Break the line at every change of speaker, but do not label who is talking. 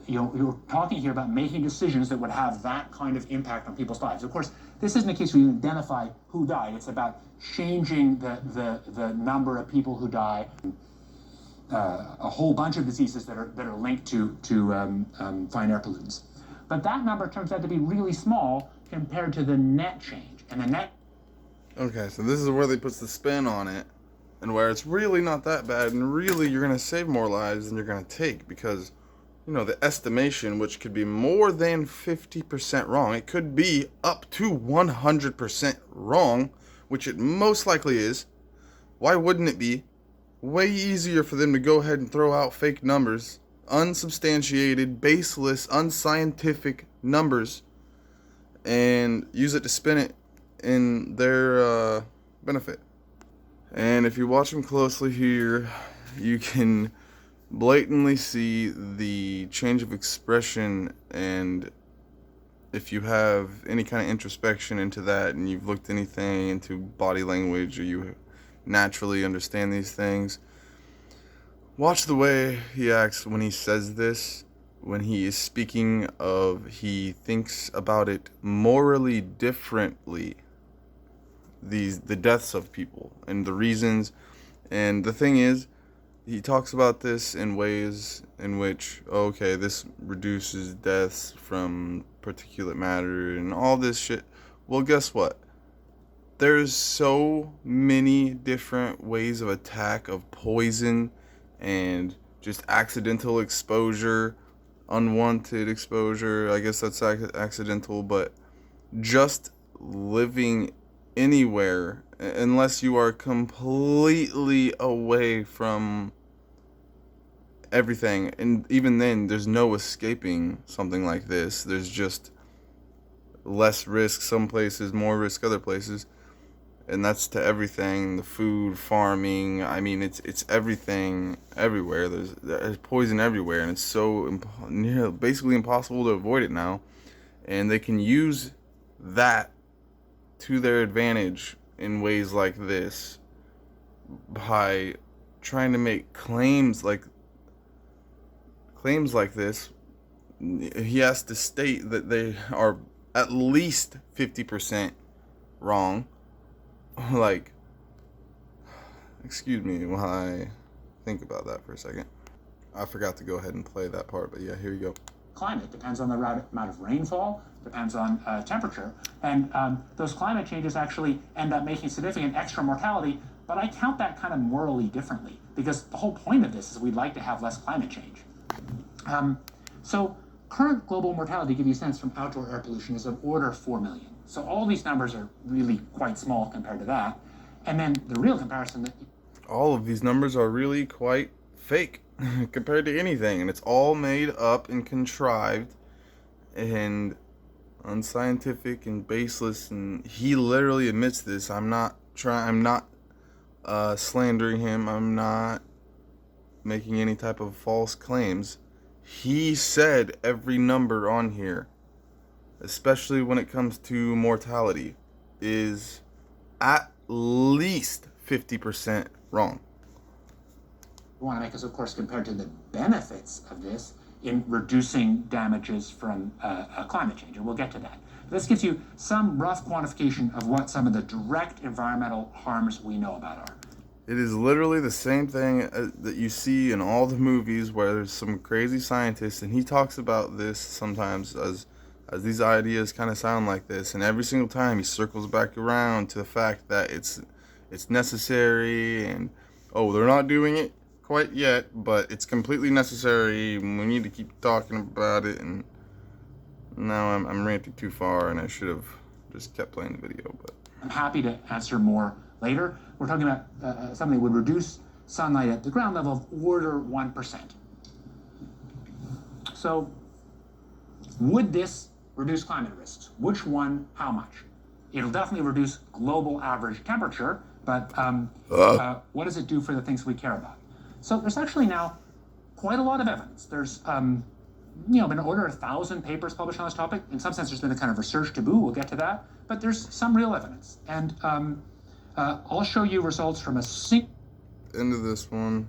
you're talking here about making decisions that would have that kind of impact on people's lives. Of course, this isn't a case where you identify who died. It's about changing the number of people who die. A whole bunch of diseases that are linked to fine air pollutants. But that number turns out to be really small compared to the net change. And the net...
Okay, so this is where they put the spin on it, and where it's really not that bad, and really you're going to save more lives than you're going to take, because, you know, the estimation, which could be more than 50% wrong, it could be up to 100% wrong, which it most likely is. Why wouldn't it be? Way easier for them to go ahead and throw out fake numbers, unsubstantiated, baseless, unscientific numbers, and use it to spin it in their benefit. And if you watch them closely here, you can blatantly see the change of expression, and if you have any kind of introspection into that, and you've looked anything into body language, or you naturally understand these things, watch the way he acts when he says this, when he is speaking of, he thinks about it morally differently, the deaths of people and the reasons. And the thing is, he talks about this in ways in which, okay, this reduces deaths from particulate matter and all this shit. Well, guess what? There's so many different ways of attack of poison and just accidental exposure, unwanted exposure. I guess that's accidental, but just living anywhere, unless you are completely away from everything, and even then, there's no escaping something like this. There's just less risk some places, more risk other places. And that's to everything, the food, farming. I mean, it's everything, everywhere. There's poison everywhere, and it's so basically impossible to avoid it now. And they can use that to their advantage in ways like this by trying to make claims like this. He has to state that they are at least 50% wrong. Like, excuse me while I think about that for a second. I forgot to go ahead and play that part, but yeah, here you go.
Climate depends on the amount of rainfall, depends on temperature, and those climate changes actually end up making significant extra mortality, but I count that kind of morally differently, because the whole point of this is we'd like to have less climate change. So current global mortality, to give you a sense, from outdoor air pollution is of order 4 million. So all these numbers are really quite small compared to that. And then the real comparison that...
All of these numbers are really quite fake compared to anything, and it's all made up and contrived and unscientific and baseless, and he literally admits this. I'm not slandering him. I'm not making any type of false claims. He said every number on here, especially when it comes to mortality, is at least 50% wrong.
We want to make is, of course, compared to the benefits of this in reducing damages from climate change, and we'll get to that. This gives you some rough quantification of what some of the direct environmental harms we know about are.
It is literally the same thing that you see in all the movies where there's some crazy scientist, and he talks about this sometimes as these ideas kind of sound like this, and every single time he circles back around to the fact that it's necessary, and they're not doing it quite yet, but it's completely necessary. We need to keep talking about it, and now I'm ranting too far, and I should have just kept playing the video. But
I'm happy to answer more later. We're talking about something that would reduce sunlight at the ground level of order 1%. So would this reduce climate risks? Which one, how much? It'll definitely reduce global average temperature, but what does it do for the things we care about? So there's actually now quite a lot of evidence. There's been an order of 1,000 papers published on this topic. In some sense, there's been a kind of research taboo. We'll get to that. But there's some real evidence. And I'll show you results from a
end of this one.